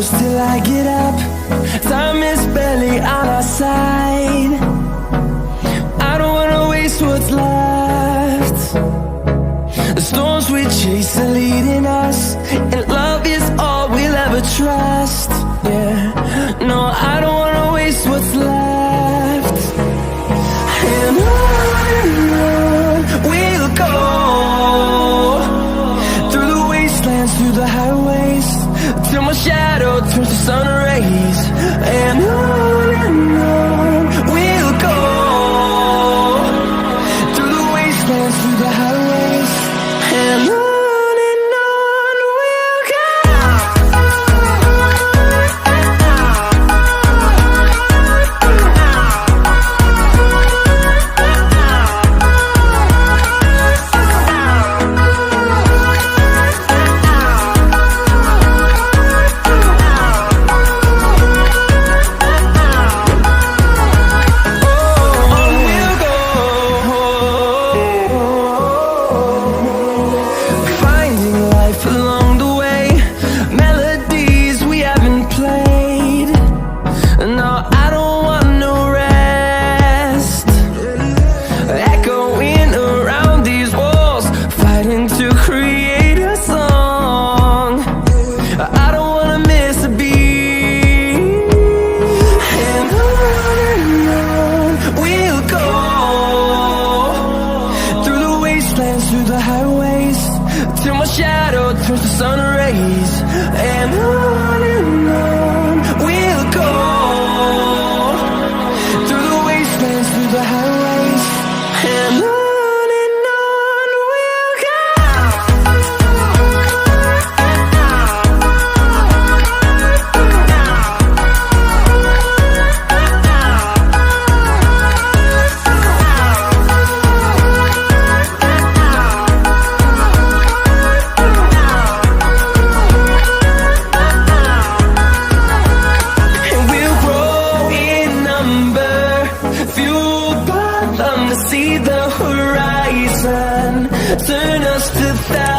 close till I get up. Time is barely on our side. I don't wanna waste what's left. The storms we chase are leading us, and love is all we'll ever trust. Yeah, no, I don't wanna waste what's left. And on we'll go, through the wastelands, through the highways, till my shadow turns to sun rays. And on we'll go, through the wastelands, through the highways, and on we'll go. Through the highways, till my shadow turns to sun rays. And on we'll go, through the wastelands, through the highways, and on we'll go. Fueled by them to see the horizon, turn us to thousands.